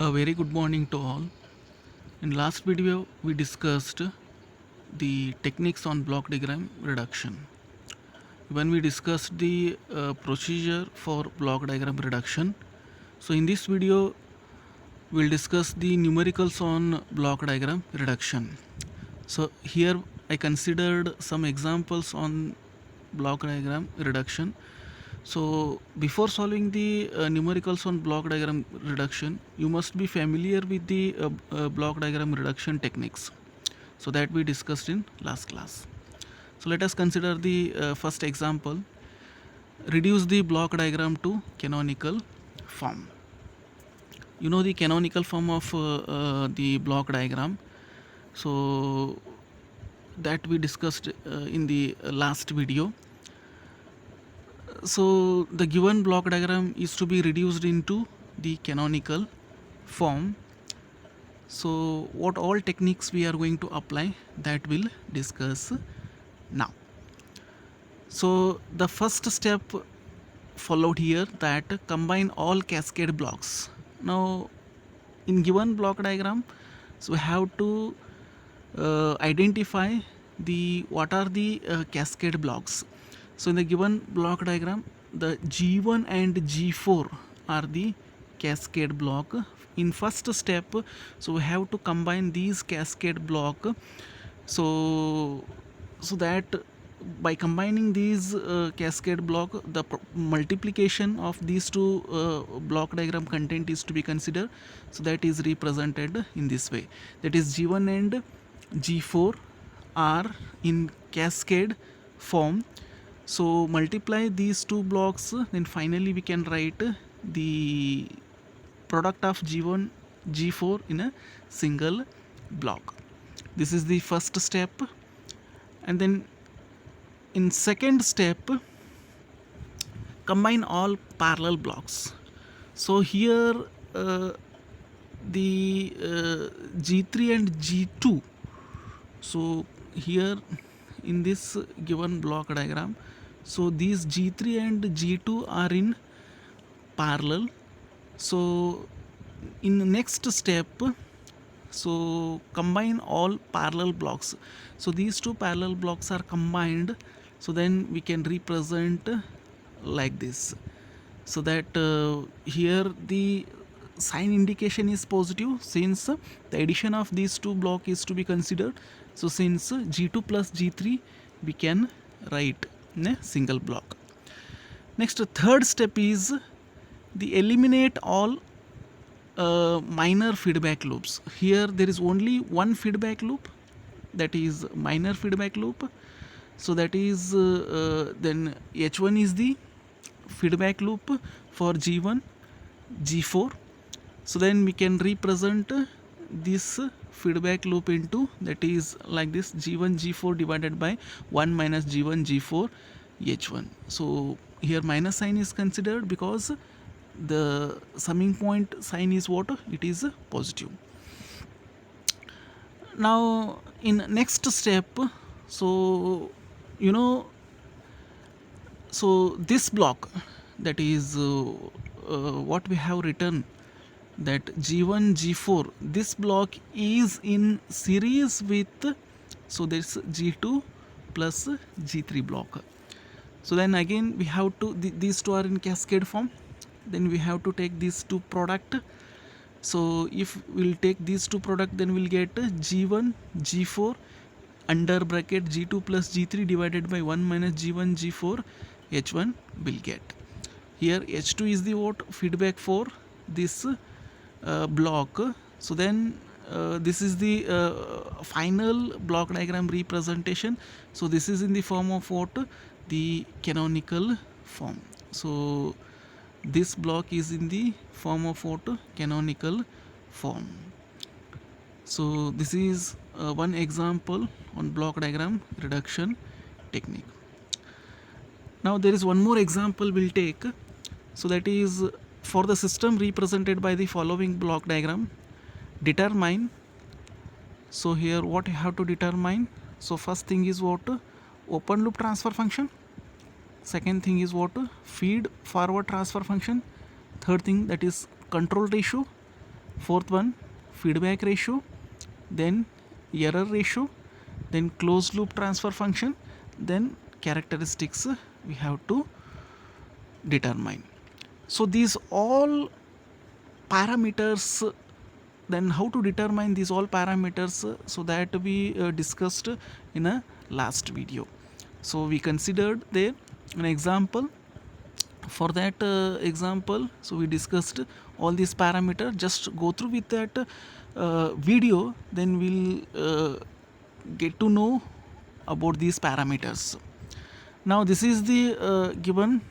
A very good morning to all. In last video, we discussed the techniques on block diagram reduction. When we discussed the procedure for block diagram reduction, so in this video, we'll discuss the numericals on block diagram reduction. So here I considered some examples on block diagram reduction. So before solving the numericals on block diagram reduction, you must be familiar with the block diagram reduction techniques. So that we discussed in last class. So let us consider the first example. Reduce the block diagram to canonical form. You know the canonical form of the block diagram. So that we discussed in the last video. So the given block diagram is to be reduced into the canonical form. So what all techniques we are going to apply, that we'll discuss now. So the first step followed here, that combine all cascade blocks. Now in given block diagram, so we have to identify the what are the cascade blocks. So in the given block diagram, the G1 and G4 are the cascade block. In first step, so we have to combine these cascade block, so that by combining these cascade block, the multiplication of these two block diagram content is to be considered. So that is represented in this way, that is G1 and G4 are in cascade form. So multiply these two blocks, then finally we can write the product of G1 G4 in a single block. This is the first step. And then in second step, combine all parallel blocks. So here the G3 and G2, so here in this given block diagram, so these G3 and G2 are in parallel. So in the next step, so combine all parallel blocks. So these two parallel blocks are combined, so then we can represent like this, so that here the sign indication is positive since the addition of these two block is to be considered. So since G2 plus G3 we can write in a single block. Next, third step is the eliminate all minor feedback loops. Here there is only one feedback loop, that is minor feedback loop. So that is then H1 is the feedback loop for G1 G4. So then we can represent this feedback loop into, that is like this, G1 G4 divided by 1 minus G1 G4 H1. So here minus sign is considered because the summing point sign is what? It is positive. Now in next step, so you know, so this block, that is what we have written, that G1 G4, this block is in series with, so this G2 plus G3 block. So then again we have to, these two are in cascade form, then we have to take these two product. So if we'll take these two product, then we'll get G1 G4 under bracket G2 plus G3 divided by 1 minus G1 G4 H1 will get. Here H2 is the what? Feedback for this block. So then this is the final block diagram representation. So this is in the form of what? The canonical form. So this block is in the form of what? Canonical form. So this is one example on block diagram reduction technique. Now there is one more example we'll take. So that is for the system represented by the following block diagram, determine. So here what you have to determine, so first thing is what? Open loop transfer function. Second thing is what? Feed forward transfer function. Third thing, that is control ratio. Fourth one, feedback ratio, then error ratio, then closed loop transfer function, then characteristics we have to determine. So these all parameters, then how to determine these all parameters, so that we discussed in a last video. So we considered there an example. For that example, so we discussed all these parameters. Just go through with that video, then we'll get to know about these parameters. Now this is the given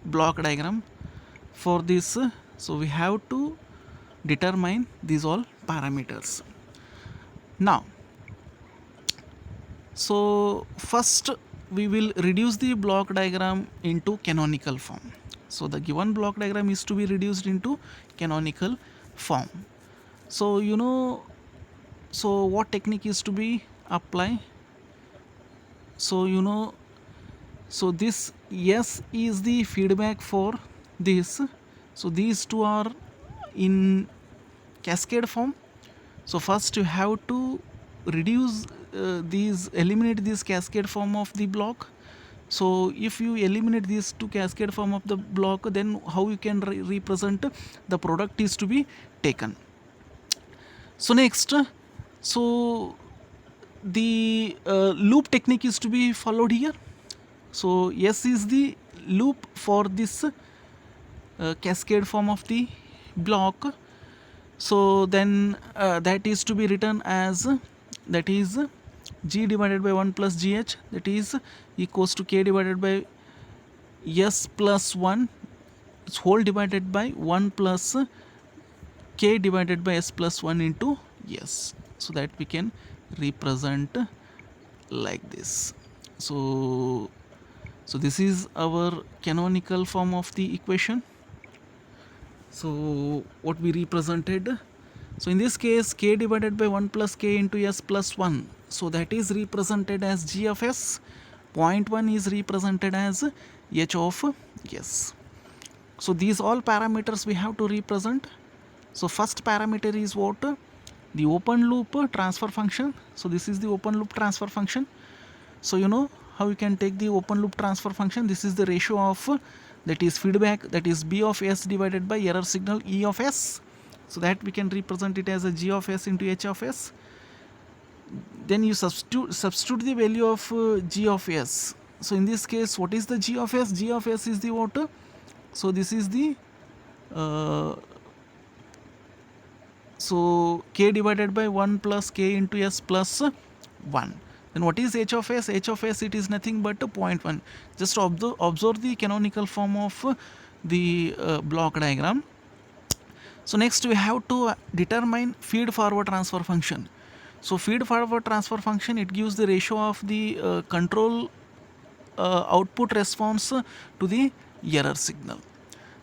block diagram for this. So we have to determine these all parameters. Now, so first we will reduce the block diagram into canonical form. So the given block diagram is to be reduced into canonical form. So you know, so what technique is to be applied? So you know, so this S is the feedback for this. So these two are in cascade form. So first you have to reduce eliminate this cascade form of the block. So if you eliminate these two cascade form of the block, then how you can represent the product is to be taken. So next, so the loop technique is to be followed here. So S is the loop for this cascade form of the block. So then that is to be written as, that is G divided by 1 plus GH, that is equals to K divided by S plus 1 whole divided by 1 plus K divided by S plus 1 into S. So that we can represent like this. So this is our canonical form of the equation. So what we represented, so in this case K divided by 1 plus K into S plus 1, so that is represented as G of S. 0.1 is represented as H of S. So these all parameters we have to represent. So first parameter is what? The open loop transfer function. So this is the open loop transfer function. So you know how you can take the open loop transfer function. This is the ratio of, that is feedback, that is B of S divided by error signal E of S. So that we can represent it as a G of S into H of S. Then you substitute the value of G of S. So in this case, what is the G of S? G of S is the what? So this is the so K divided by 1 plus K into S plus 1. Then what is H of S? H of S, it is nothing but 0.1. Just observe the canonical form of the block diagram. So next we have to determine feed forward transfer function. So feed forward transfer function, it gives the ratio of the control output response to the error signal.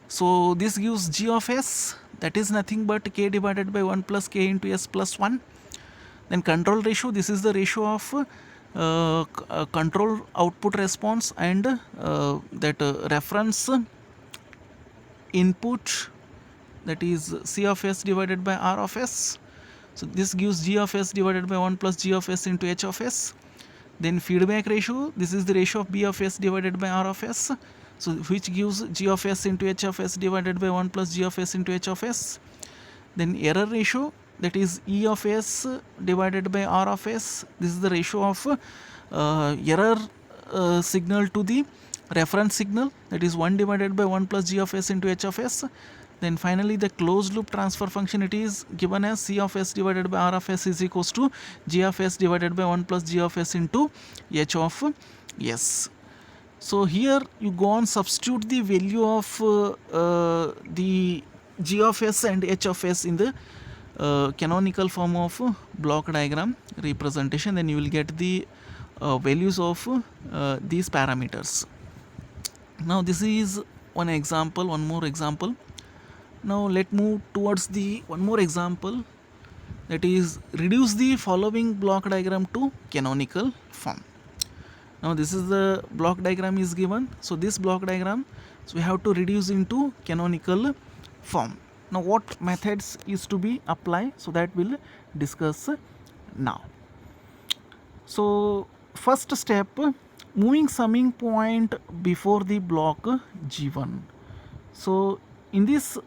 So this gives G of S, that is nothing but K divided by 1 plus K into S plus 1. Then control ratio, this is the ratio of control output response and that reference input, that is C of S divided by R of S. So this gives G of S divided by 1 plus G of S into H of S. Then feedback ratio, this is the ratio of B of S divided by R of S. So which gives G of S into H of S divided by 1 plus G of S into H of S. Then error ratio, that is E of S divided by R of S. This is the ratio of error signal to the reference signal, that is 1 divided by 1 plus G of S into H of S. Then finally the closed loop transfer function, it is given as C of S divided by R of S is equals to G of S divided by 1 plus G of S into H of S. So here you go on substitute the value of the G of S and H of S in the canonical form of block diagram representation, then you will get the values of these parameters. Now this is one example, one more example. Now let move towards the one more example, that is reduce the following block diagram to canonical form. Now this is the block diagram is given. So this block diagram, so we have to reduce into canonical form. Now what methods is to be applied, so that we'll discuss now. So first step, moving summing point before the block G1. So in this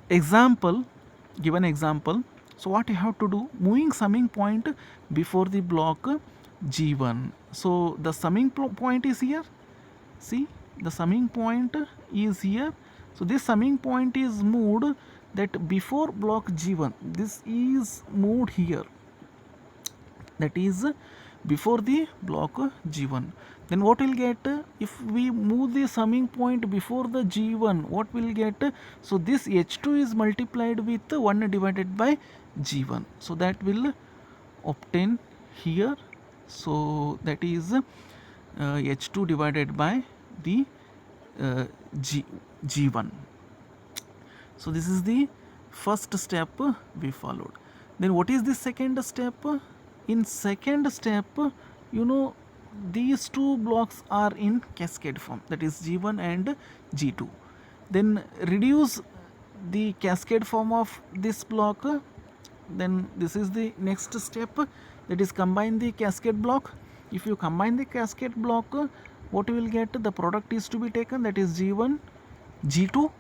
example, given example, so what you have to do, moving summing point before the block G1. So the summing point is here. See, the summing point is here. So this summing point is moved that before block G1. This is moved here. That is before the block G1. Then what will get, if we move the summing point before the G1, what will get? So this H2 is multiplied with 1 divided by G1. So that will obtain here. So that is H2 divided by the G1. So this is the first step we followed. Then what is the second step? In second step, you know, these two blocks are in cascade form, that is G1 and G2. Then reduce the cascade form of this block. Then this is the next step, that is combine the cascade block. If you combine the cascade block, what you will get? The product is to be taken, that is G1 G2.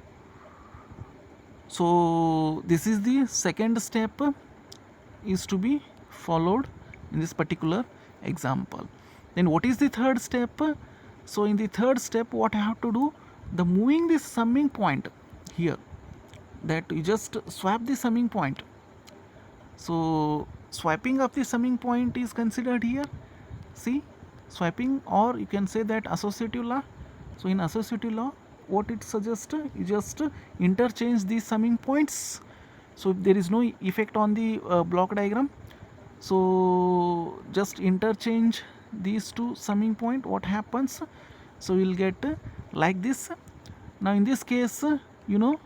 So this is the second step is to be followed in this particular example. Then what is the third step? So in the third step, what I have to do, the moving this summing point here, that you just swap the summing point. So swapping of the summing point is considered here. See, swapping, or you can say that associative law. So in associative law, what it suggests, you just interchange these summing points. So if there is no effect on the block diagram, so just interchange these two summing point. What happens? So we'll get like this. Now in this case, you know,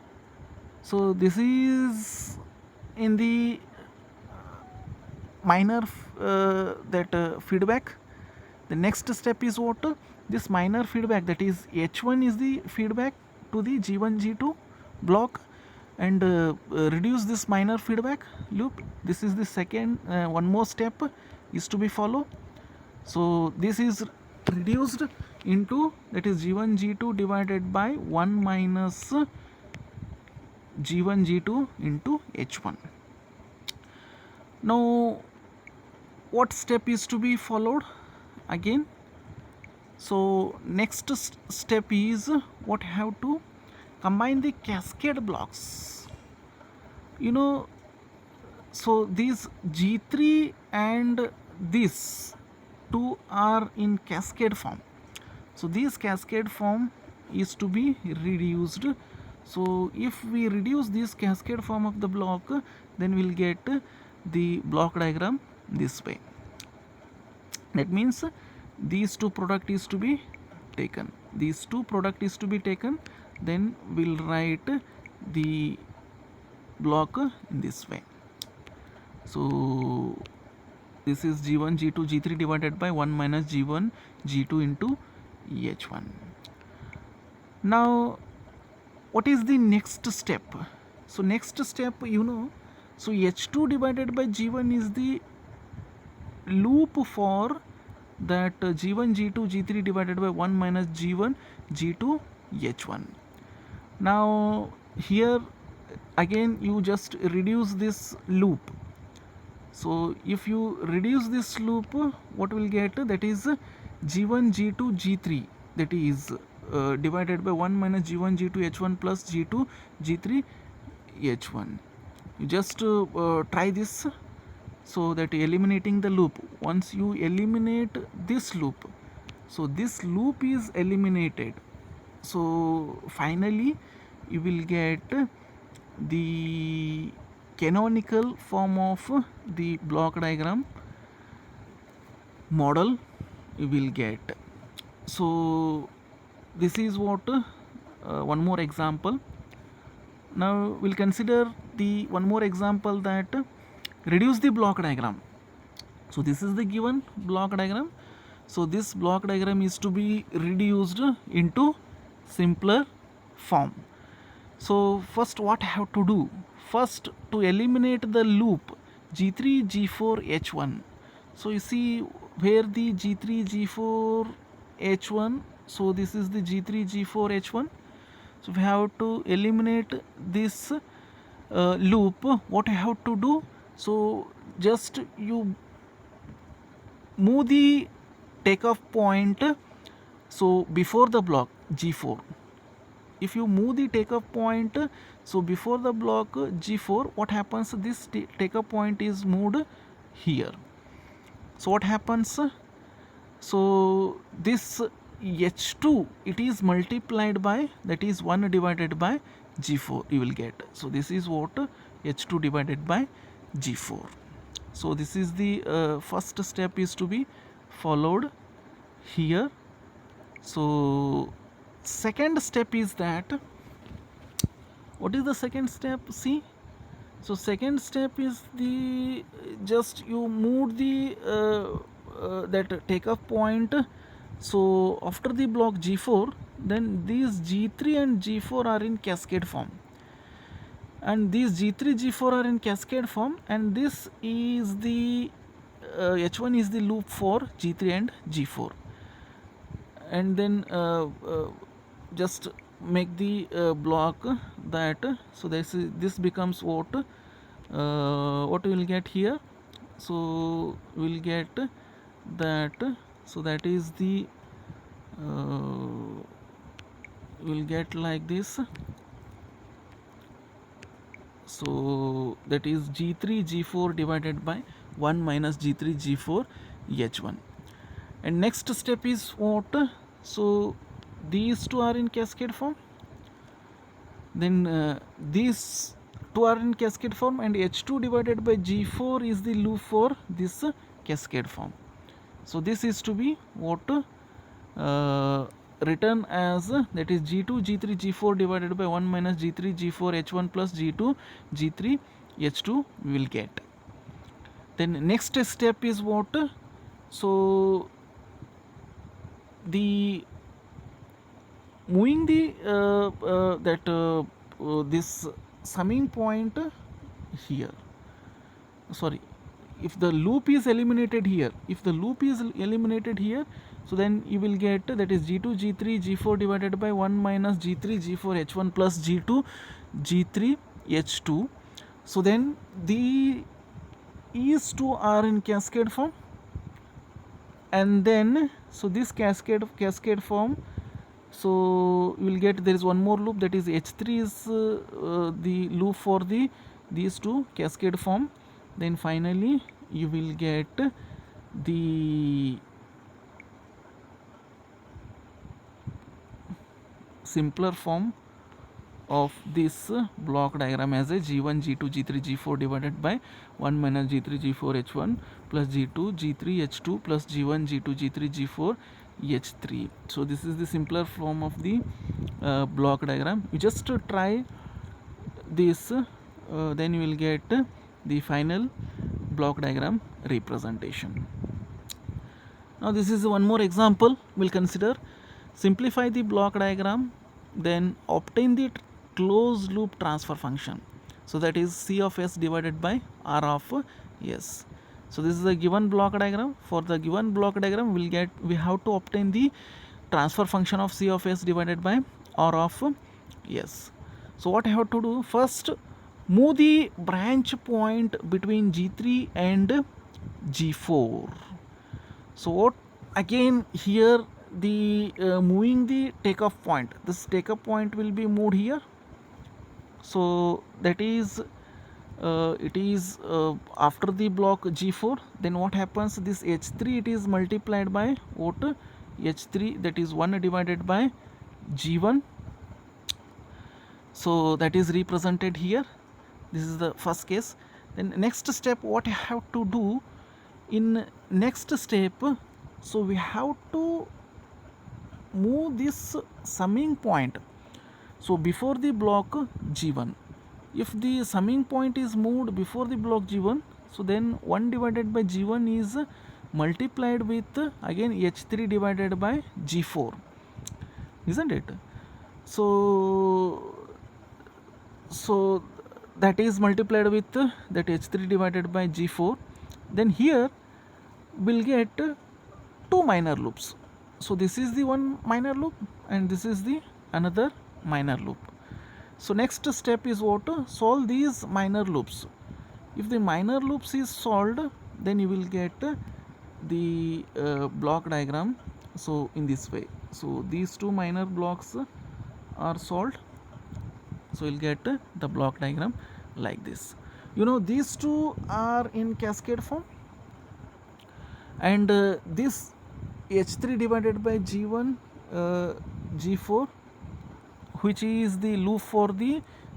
so this is in the minor feedback. The next step is what? This minor feedback, that is H1 is the feedback to the G1 G2 block, and reduce this minor feedback loop. This is the second, one more step is to be followed. So this is reduced into, that is G1 G2 divided by 1 minus G1 G2 into H1. Now what step is to be followed again? So next step is what have to combine the cascade blocks, you know. So these G3 and this two are in cascade form. So this cascade form is to be reduced. So if we reduce this cascade form of the block, then we'll get the block diagram this way. That means these two product is to be taken. These two product is to be taken. Then we'll write the block in this way. So this is G1 G2 G3 divided by 1 minus G1 G2 into H1. Now what is the next step? So next step, you know, so H2 divided by G1 is the loop for that G1 G2 G3 divided by 1 minus G1 G2 H1. Now here again you just reduce this loop. So if you reduce this loop, what will get? That is G1 G2 G3, that is divided by 1 minus G1 G2 H1 plus G2 G3 H1. You just try this, so that eliminating the loop. Once you eliminate this loop, so this loop is eliminated. So finally you will get the canonical form of the block diagram model you will get. So this is what one more example. Now we'll consider the one more example, that reduce the block diagram. So this is the given block diagram. So this block diagram is to be reduced into simpler form. So first what I have to do? First, to eliminate the loop G3 G4 H1. So you see where the G3 G4 H1, so this is the G3 G4 H1. So we have to eliminate this loop. What I have to do? So just you move the takeoff point, so before the block G4. If you move the takeoff point, so before the block G4, what happens? This takeoff point is moved here. So what happens? So this H2, it is multiplied by, that is 1 divided by G4 you will get. So this is what H2 divided by G4. So this is the first step is to be followed here. So second step is that, what is the second step? See, so second step is the, just you move the that takeoff point. So after the block G4, then these G3 and G4 are in cascade form, and these G3 G4 are in cascade form, and this is the H1 is the loop for G3 and G4. And then just make the block that, so this becomes what we will get here. So we will get that, so that is the we'll get like this. So that is G3 G4 divided by 1 minus G3 G4 H1. And next step is what? So these two are in cascade form, then these two are in cascade form, and H2 divided by G4 is the loop for this cascade form. So this is to be what written as, that is G2 G3 G4 divided by 1 minus G3 G4 H1 plus G2 G3 H2 we will get. Then next step is what? So the moving the this summing point here, sorry, if the loop is eliminated here, so then you will get, that is G2 G3 G4 divided by 1 minus G3 G4 H1 plus G2 G3 H2. So then these two are in cascade form, and then so this cascade form, so you will get, there is one more loop, that is H3 is the loop for these two cascade form. Then finally you will get the simpler form of this block diagram as a G1 G2 G3 G4 divided by 1 minus G3 G4 H1 plus G2 G3 H2 plus G1 G2 G3 G4 H3. So this is the simpler form of the block diagram. You just try this, then you will get the final block diagram representation. Now this is one more example we'll consider. Simplify the block diagram, then obtain the closed loop transfer function. So that is C of S divided by R of S. So this is a given block diagram. For the given block diagram, we have to obtain the transfer function of C of S divided by R of S. So what I have to do? First, move the branch point between G3 and G4. So what, again here the moving the takeoff point, this takeoff point will be moved here. So that is it is after the block G4. Then what happens? This H3, it is multiplied by what? H3, that is 1 divided by G1. So that is represented here. This is the first case. Then next step, what I have to do in next step, so we have to move this summing point, so before the block G1. If the summing point is moved before the block G1, so then 1 divided by G1 is multiplied with again H3 divided by G4, isn't it? So so that is multiplied with that H3 divided by G4. Then here we'll get two minor loops. So this is the one minor loop and this is the another minor loop. So next step is what? Solve these minor loops. If the minor loops is solved, then you will get the block diagram. So in this way, so these two minor blocks are solved, so you'll get the block diagram like this. You know, these two are in cascade form, and this H3 divided by G1 G4, which is the loop for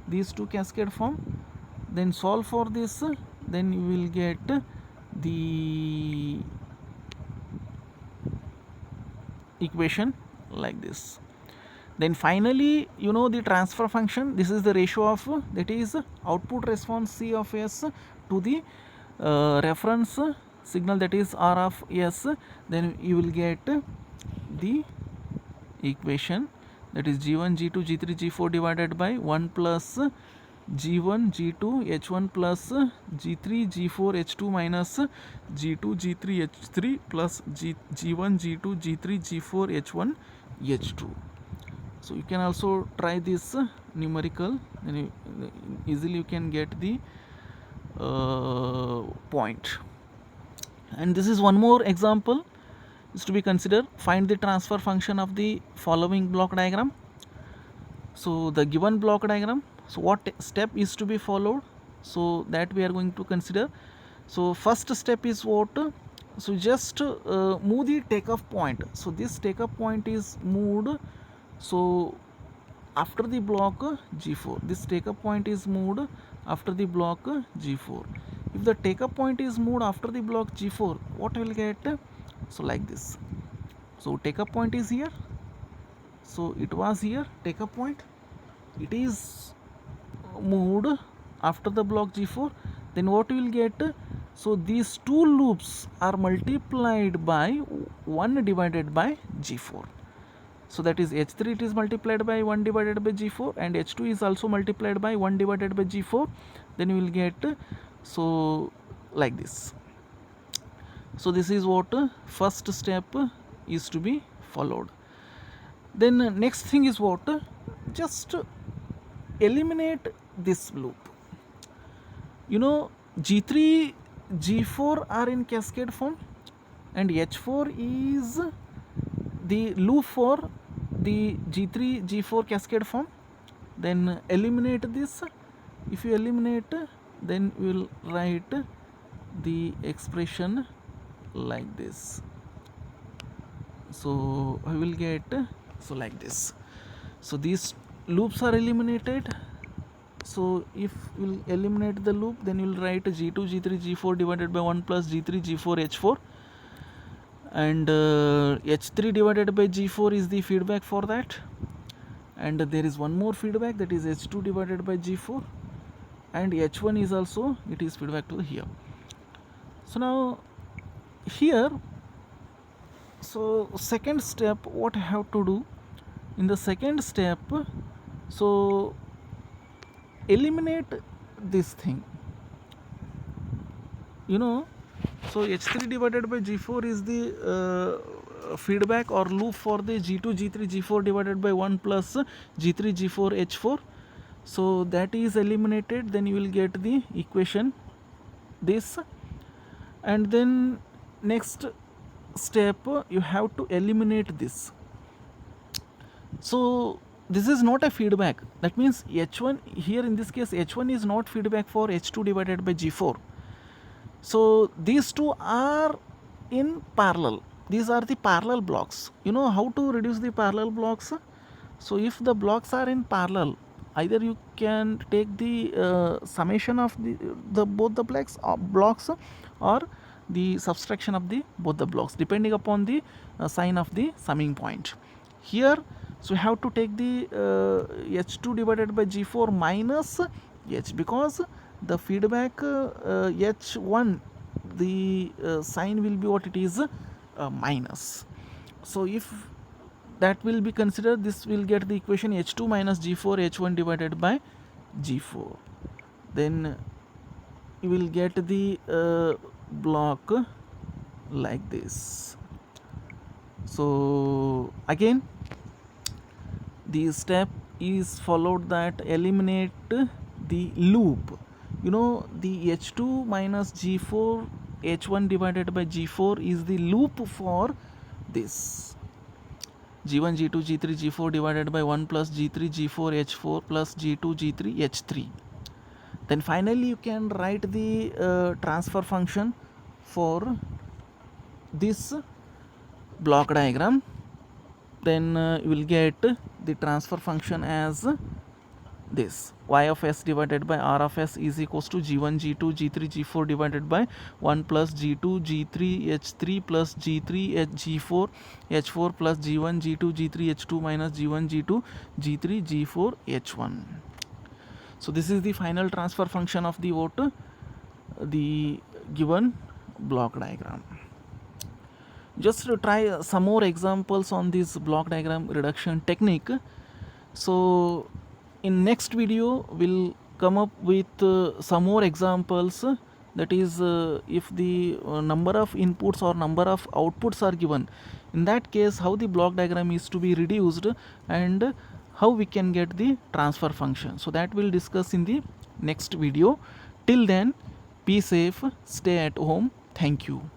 these two cascade form, then solve for this, then you will get the equation like this. Then finally, you know, the transfer function, this is the ratio of that is output response C of S to the reference signal, that is R of S. Then you will get the equation, that is G1 G2 G3 G4 divided by 1 plus G1 G2 H1 plus G3 G4 H2 minus G2 G3 H3 plus G1 G2 G3 G4 H1 H2. So you can also try this numerical, and easily you can get the point. And this is one more example is to be considered. Find the transfer function of the following block diagram. So the given block diagram, so what step is to be followed, so that we are going to consider. So first step is what? So just move the takeoff point. So this takeoff point is moved, so after the block G4, this takeoff point is moved after the block G4. If the takeoff point is moved after the block G4, what will get? So like this. So takeoff point is here, so it was here takeoff point, it is moved after the block G4, then what we will get? So these two loops are multiplied by 1 divided by G4. So that is H3, it is multiplied by 1 divided by G4, and H2 is also multiplied by 1 divided by G4. Then you will get, so like this. So this is what first step is to be followed. Then next thing is what? Just eliminate this loop. You know, G3 G4 are in cascade form, and H4 is the loop for the G3 G4 cascade form. Then eliminate this. If you eliminate, then we will write the expression like this. So I will get, so like this. So these loops are eliminated. So if we will eliminate the loop, then you will write G2 G3 G4 divided by 1 plus G3 G4 H4, and H3 divided by G4 is the feedback for that, and there is one more feedback, that is H2 divided by G4, and H1 is also, it is feedback to the here. So now here, so second step, what I have to do in the second step, so eliminate this thing, you know. So H3 divided by G4 is the feedback or loop for the G2 G3 G4 divided by 1 plus G3 G4 H4. So that is eliminated, then you will get the equation this. And then next step, you have to eliminate this. So this is not a feedback, that means H1 here, in this case H1 is not feedback for H2 divided by G4. So these two are in parallel, these are the parallel blocks. You know how to reduce the parallel blocks? So if the blocks are in parallel, either you can take the summation of the both the blocks, or the subtraction of the both the blocks, depending upon the sign of the summing point. Here, so you have to take the H2 divided by G4 minus H, because the feedback H1, the sign will be what it is, minus. So if that will be considered, this will get the equation H2 minus G4 H1 divided by G4. Then you will get the block like this. So again the step is followed, that eliminate the loop. You know, the H2 minus G4 H1 divided by G4 is the loop for this G1 G2 G3 G4 divided by 1 plus G3 G4 H4 plus G2 G3 H3. Then finally you can write the transfer function for this block diagram. Then you will get the transfer function as this: y of s divided by r of s is equals to g1 g2 g3 g4 divided by 1 plus g2 g3 h3 plus g3 g4 h4 plus g1 g2 g3 h2 minus g1 g2 g3 g4 h1. So this is the final transfer function of the the given block diagram. Just to try some more examples on this block diagram reduction technique. So in next video we'll come up with some more examples, that is if the number of inputs or number of outputs are given, in that case how the block diagram is to be reduced and how we can get the transfer function. So that we'll discuss in the next video. Till then, be safe, stay at home. Thank you.